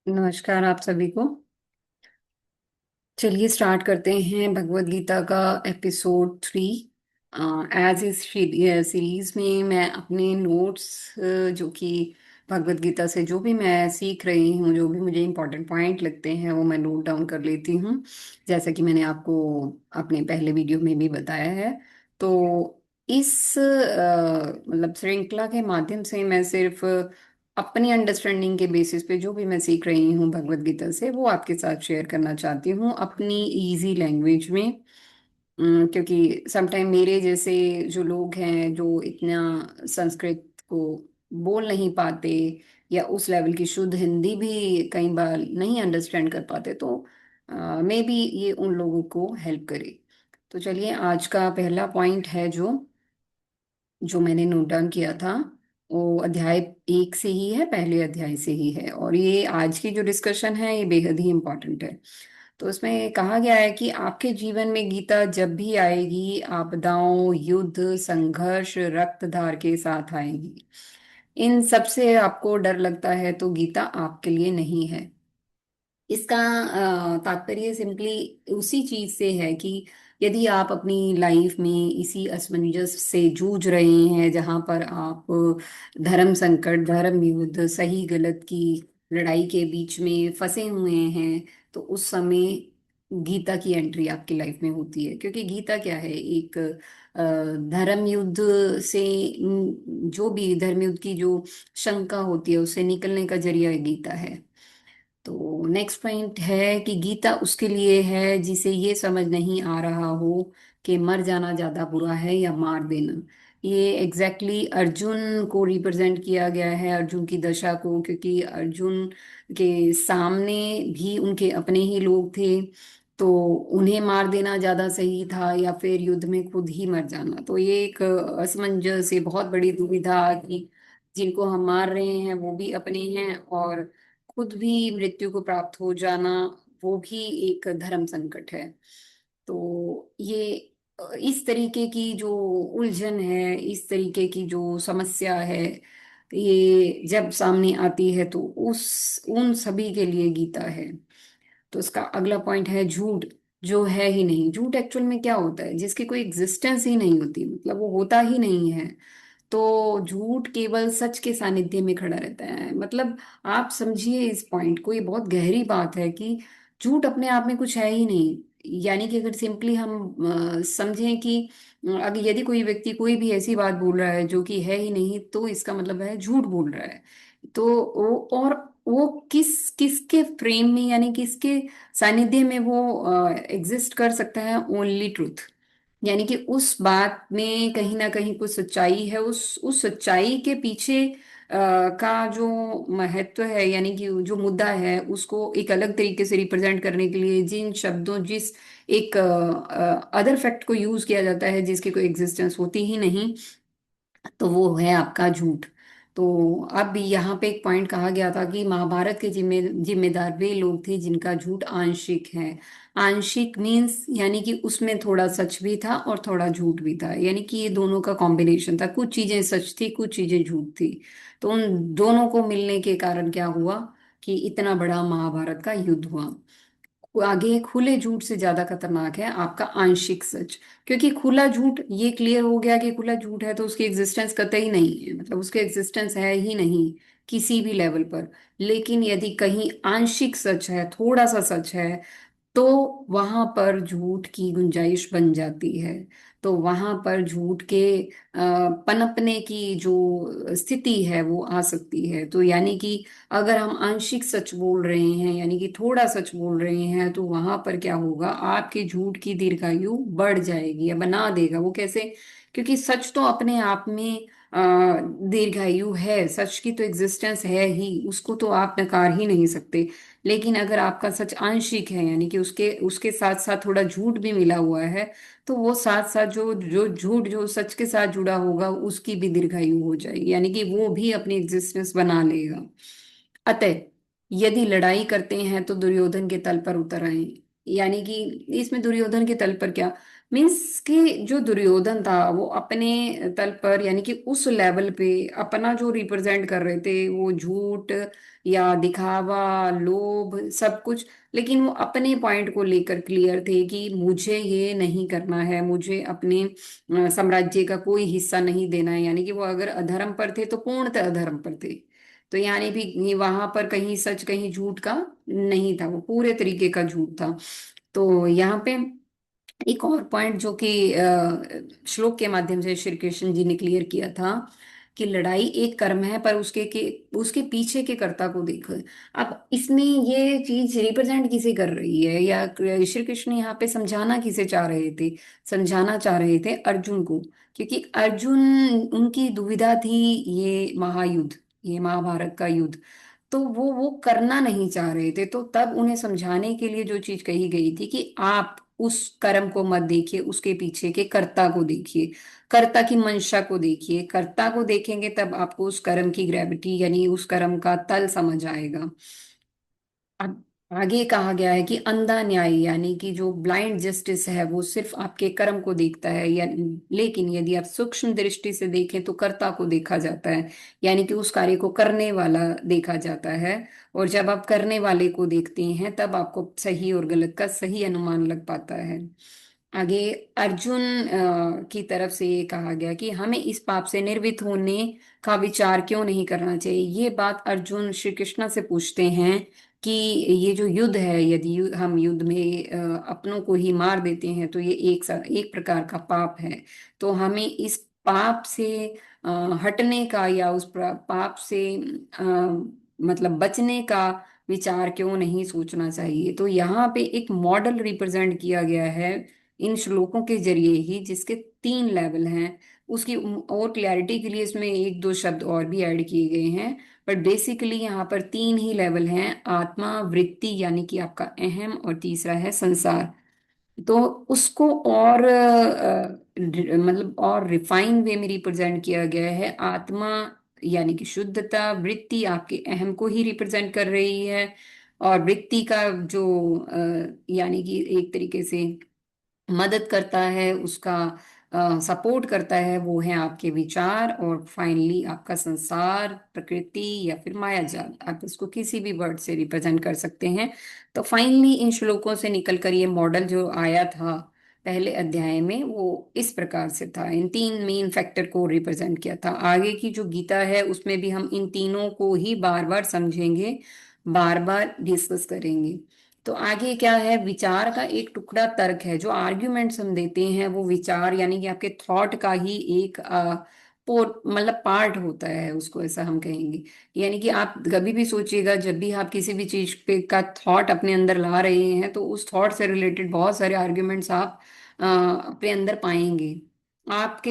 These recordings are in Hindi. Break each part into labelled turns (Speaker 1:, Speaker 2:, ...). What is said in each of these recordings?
Speaker 1: नमस्कार आप सभी को। चलिए स्टार्ट करते हैं भगवत गीता का एपिसोड 3। एज इस सीरीज में मैं अपने नोट्स जो कि भगवत गीता से जो भी मैं सीख रही हूँ, जो भी मुझे इम्पोर्टेंट पॉइंट लगते हैं वो मैं नोट डाउन कर लेती हूँ। जैसा कि मैंने आपको अपने पहले वीडियो में भी बताया है। तो इस मतलब श्रृंखला के माध्यम से मैं सिर्फ अपनी अंडरस्टैंडिंग के बेसिस पे जो भी मैं सीख रही हूँ भगवत गीता से वो आपके साथ शेयर करना चाहती हूँ अपनी इजी लैंग्वेज में। क्योंकि समटाइम मेरे जैसे जो लोग हैं जो इतना संस्कृत को बोल नहीं पाते या उस लेवल की शुद्ध हिंदी भी कई बार नहीं अंडरस्टैंड कर पाते, तो मे बी ये उन लोगों को हेल्प करे। तो चलिए, आज का पहला पॉइंट है जो जो मैंने नोट डाउन किया था, वो अध्याय 1 से ही है, पहले अध्याय से ही है, और ये आज की जो डिस्कशन है ये बेहद ही इम्पोर्टेंट है। तो उसमें कहा गया है कि आपके जीवन में गीता जब भी आएगी, आपदाओं, युद्ध, संघर्ष, रक्तधार के साथ आएगी। इन सब से आपको डर लगता है तो गीता आपके लिए नहीं है। इसका तात्पर्य सिंपली उसी चीज से है कि यदि आप अपनी लाइफ में इसी असमंजस से जूझ रहे हैं जहां पर आप धर्म संकट, धर्म युद्ध, सही गलत की लड़ाई के बीच में फंसे हुए हैं, तो उस समय गीता की एंट्री आपकी लाइफ में होती है। क्योंकि गीता क्या है, एक धर्म युद्ध से जो भी धर्म युद्ध की जो शंका होती है उससे निकलने का जरिया गीता है। तो नेक्स्ट पॉइंट है कि गीता उसके लिए है जिसे ये समझ नहीं आ रहा हो कि मर जाना ज्यादा बुरा है या मार देना। ये एग्जैक्टली अर्जुन को रिप्रेजेंट किया गया है, अर्जुन की दशा को, क्योंकि अर्जुन के सामने भी उनके अपने ही लोग थे। तो उन्हें मार देना ज्यादा सही था या फिर युद्ध में खुद ही मर जाना। तो ये एक असमंजस, ये बहुत बड़ी दुविधा कि जिनको हम मार रहे हैं वो भी अपने हैं, और खुद भी मृत्यु को प्राप्त हो जाना वो भी एक धर्म संकट है। तो ये इस तरीके की जो उलझन है, इस तरीके की जो समस्या है, ये जब सामने आती है तो उस उन सभी के लिए गीता है। तो इसका अगला पॉइंट है झूठ, जो है ही नहीं। झूठ एक्चुअल में क्या होता है? जिसकी कोई एग्जिस्टेंस ही नहीं होती, मतलब वो होता ही नहीं है। तो झूठ केवल सच के सानिध्य में खड़ा रहता है। मतलब आप समझिए इस पॉइंट को, ये बहुत गहरी बात है कि झूठ अपने आप में कुछ है ही नहीं। यानी कि अगर सिंपली हम समझें कि अगर यदि कोई व्यक्ति कोई भी ऐसी बात बोल रहा है जो कि है ही नहीं, तो इसका मतलब है झूठ बोल रहा है। तो वो किस किसके फ्रेम में, यानी किसके सानिध्य में वो एग्जिस्ट कर सकता है? Only truth. यानी कि उस बात में कहीं ना कहीं कुछ सच्चाई है, उस सच्चाई के पीछे का जो महत्व है, यानी कि जो मुद्दा है उसको एक अलग तरीके से रिप्रेजेंट करने के लिए जिन शब्दों, जिस एक अदर फैक्ट को यूज किया जाता है जिसकी कोई एग्जिस्टेंस होती ही नहीं, तो वो है आपका झूठ। तो अब यहाँ पे एक पॉइंट कहा गया था कि महाभारत के जिम्मेदार वे लोग थे जिनका झूठ आंशिक है। आंशिक मीन्स यानी कि उसमें थोड़ा सच भी था और थोड़ा झूठ भी था, यानी कि ये दोनों का कॉम्बिनेशन था। कुछ चीजें सच थी, कुछ चीजें झूठ थी। तो उन दोनों को मिलने के कारण क्या हुआ कि इतना बड़ा महाभारत का युद्ध हुआ। आगे खुले झूठ से ज्यादा खतरनाक है आपका आंशिक सच। क्योंकि खुला झूठ, ये क्लियर हो गया कि खुला झूठ है तो उसकी एग्जिस्टेंस कतई नहीं है, मतलब उसकी एग्जिस्टेंस है ही नहीं किसी भी लेवल पर। लेकिन यदि कहीं आंशिक सच है, थोड़ा सा सच है, तो वहां पर झूठ की गुंजाइश बन जाती है। तो वहां पर झूठ के पनपने की जो स्थिति है वो आ सकती है। तो यानी कि अगर हम आंशिक सच बोल रहे हैं, यानी कि थोड़ा सच बोल रहे हैं, तो वहां पर क्या होगा, आपके झूठ की दीर्घायु बढ़ जाएगी या बना देगा। वो कैसे? क्योंकि सच तो अपने आप में दीर्घायु है, सच की तो एग्जिस्टेंस है ही, उसको तो आप नकार ही नहीं सकते। लेकिन अगर आपका सच आंशिक है, यानी कि उसके उसके साथ साथ थोड़ा झूठ भी मिला हुआ है, तो वो साथ साथ जो जो झूठ जो सच के साथ जुड़ा होगा उसकी भी दीर्घायु हो जाएगी, यानी कि वो भी अपनी एग्जिस्टेंस बना लेगा। अतः यदि लड़ाई करते हैं तो दुर्योधन के तल पर उतर आए। यानी कि इसमें दुर्योधन के तल पर क्या, मीन्स कि जो दुर्योधन था वो अपने तल पर यानी कि उस लेवल पे अपना जो रिप्रेजेंट कर रहे थे वो झूठ या दिखावा, लोभ, सब कुछ। लेकिन वो अपने पॉइंट को लेकर क्लियर थे कि मुझे ये नहीं करना है, मुझे अपने साम्राज्य का कोई हिस्सा नहीं देना है। यानी कि वो अगर अधर्म पर थे तो पूर्णतः अधर्म पर थे। तो यानी भी वहां पर कहीं सच कहीं झूठ का नहीं था, वो पूरे तरीके का झूठ था। तो यहाँ पे एक और पॉइंट जो कि श्लोक के माध्यम से श्री कृष्ण जी ने क्लियर किया था कि लड़ाई एक कर्म है पर उसके पीछे के कर्ता को देखो। अब इसमें ये चीज रिप्रेजेंट किसे कर रही है, या श्री कृष्ण यहाँ पे समझाना किसे चाह रहे थे? समझाना चाह रहे थे अर्जुन को, क्योंकि अर्जुन, उनकी दुविधा थी ये महायुद्ध, ये महाभारत का युद्ध। तो वो करना नहीं चाह रहे थे, तो तब उन्हें समझाने के लिए जो चीज कही गई थी कि आप उस कर्म को मत देखिए, उसके पीछे के कर्ता को देखिए, कर्ता की मंशा को देखिए। कर्ता को देखेंगे तब आपको उस कर्म की ग्रेविटी यानी उस कर्म का तल समझ आएगा। अब आगे कहा गया है कि अंधा न्याय यानी कि जो ब्लाइंड जस्टिस है वो सिर्फ आपके कर्म को देखता है, या लेकिन यदि आप सूक्ष्म दृष्टि से देखें तो कर्ता को देखा जाता है, यानी कि उस कार्य को करने वाला देखा जाता है। और जब आप करने वाले को देखते हैं तब आपको सही और गलत का सही अनुमान लग पाता है। आगे अर्जुन की तरफ से ये कहा गया कि हमें इस पाप से निर्वृत्त होने का विचार क्यों नहीं करना चाहिए। ये बात अर्जुन श्री कृष्ण से पूछते हैं कि ये जो युद्ध है, यदि हम युद्ध में अपनों को ही मार देते हैं तो ये एक प्रकार का पाप है। तो हमें इस पाप से अ, हटने का या उस पाप से मतलब बचने का विचार क्यों नहीं सोचना चाहिए। तो यहाँ पे एक मॉडल रिप्रेजेंट किया गया है इन श्लोकों के जरिए ही, जिसके 3 लेवल हैं। उसकी और क्लैरिटी के लिए इसमें एक दो शब्द और भी ऐड किए गए हैं, बट बेसिकली यहाँ पर 3 ही लेवल हैं: आत्मा, वृत्ति यानी कि आपका अहम, और तीसरा है संसार। तो उसको और मतलब और रिफाइन वे में रिप्रेजेंट किया गया है। आत्मा यानी कि शुद्धता, वृत्ति आपके अहम को ही रिप्रेजेंट कर रही है, और वृत्ति का जो यानी कि एक तरीके से मदद करता है, उसका सपोर्ट करता है, वो है आपके विचार। और फाइनली आपका संसार, प्रकृति या फिर माया जाल, आप इसको किसी भी वर्ड से रिप्रेजेंट कर सकते हैं। तो फाइनली इन श्लोकों से निकलकर ये मॉडल जो आया था पहले अध्याय में वो इस प्रकार से था, इन 3 मेन फैक्टर को रिप्रेजेंट किया था। आगे की जो गीता है उसमें भी हम इन तीनों को ही बार बार समझेंगे, बार बार डिस्कस करेंगे। तो आगे क्या है, विचार का एक टुकड़ा तर्क है। जो आर्ग्यूमेंट्स हम देते हैं वो विचार यानी कि आपके थॉट का ही एक मतलब पार्ट होता है, उसको ऐसा हम कहेंगे। यानी कि आप कभी भी सोचिएगा, जब भी आप किसी भी चीज पे का थॉट अपने अंदर ला रहे हैं तो उस थॉट से रिलेटेड बहुत सारे आर्ग्यूमेंट्स आप अपने अंदर पाएंगे। आप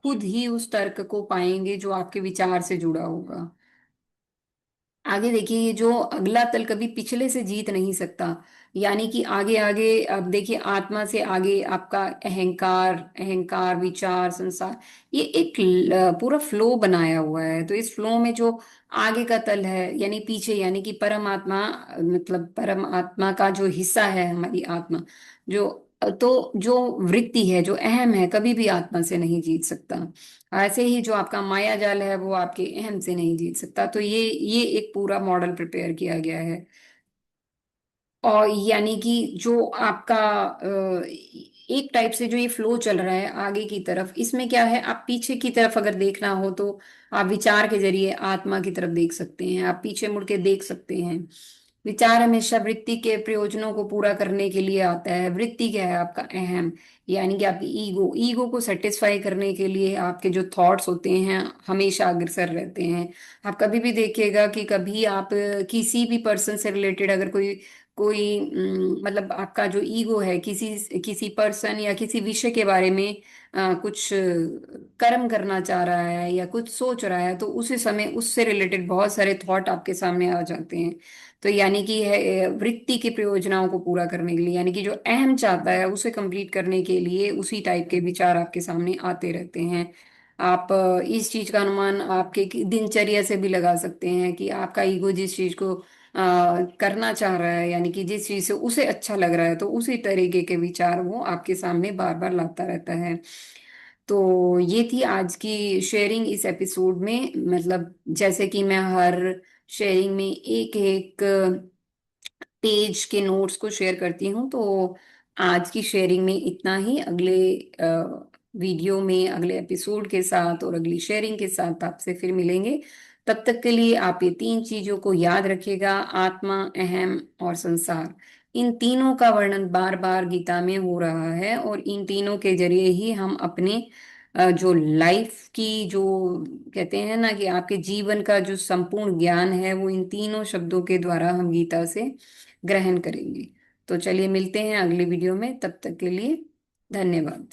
Speaker 1: खुद ही उस तर्क को पाएंगे जो आपके विचार से जुड़ा होगा। आगे देखिए, ये जो अगला तल कभी पिछले से जीत नहीं सकता। यानी कि आगे आगे अब देखिए, आत्मा से आगे आपका अहंकार, अहंकार, विचार, संसार, ये एक पूरा फ्लो बनाया हुआ है। तो इस फ्लो में जो आगे का तल है यानी पीछे, यानी कि परमात्मा, मतलब परमात्मा का जो हिस्सा है हमारी आत्मा, जो तो जो वृत्ति है, जो अहम है, कभी भी आत्मा से नहीं जीत सकता। ऐसे ही जो आपका माया जाल है वो आपके अहम से नहीं जीत सकता। तो ये एक पूरा मॉडल प्रिपेयर किया गया है। और यानी कि जो आपका एक टाइप से जो ये फ्लो चल रहा है आगे की तरफ, इसमें क्या है, आप पीछे की तरफ अगर देखना हो तो आप विचार के जरिए आत्मा की तरफ देख सकते हैं, आप पीछे मुड़ के देख सकते हैं। विचार हमेशा वृत्ति के प्रयोजनों को पूरा करने के लिए आता है। वृत्ति क्या है, आपका अहम, यानी कि आपकी ईगो, ईगो को सेटिस्फाई करने के लिए आपके जो थॉट्स होते हैं हमेशा अग्रसर रहते हैं। आप कभी भी देखिएगा कि कभी आप किसी भी पर्सन से रिलेटेड अगर कोई कोई मतलब आपका जो ईगो है किसी किसी पर्सन या किसी विषय के बारे में कुछ कर्म करना चाह रहा है या कुछ सोच रहा है, तो उसी समय उससे रिलेटेड बहुत सारे थॉट आपके सामने आ जाते हैं। तो यानी कि है वृत्ति के प्रयोजनों को पूरा करने के लिए, यानी कि जो अहम चाहता है उसे कंप्लीट करने के लिए उसी टाइप के विचार आपके सामने आते रहते हैं। आप इस चीज का अनुमान आपके दिनचर्या से भी लगा सकते हैं कि आपका ईगो जिस चीज को करना चाह रहा है, यानी कि जिस चीज से उसे अच्छा लग रहा है, तो उसी तरीके के विचार वो आपके सामने बार बार लाता रहता है। तो ये थी आज की शेयरिंग इस एपिसोड में। मतलब जैसे कि मैं हर शेयरिंग में एक एक पेज के नोट्स को शेयर करती हूँ, तो आज की शेयरिंग में इतना ही। अगले वीडियो में अगले एपिसोड के साथ और अगली शेयरिंग के साथ आपसे फिर मिलेंगे। तब तक के लिए आप ये तीन चीजों को याद रखिएगा: आत्मा, अहम और संसार। इन तीनों का वर्णन बार बार गीता में हो रहा है, और इन तीनों के जरिए ही हम अपने जो लाइफ की जो कहते हैं ना, कि आपके जीवन का जो संपूर्ण ज्ञान है, वो इन तीनों शब्दों के द्वारा हम गीता से ग्रहण करेंगे। तो चलिए मिलते हैं अगले वीडियो में, तब तक के लिए धन्यवाद।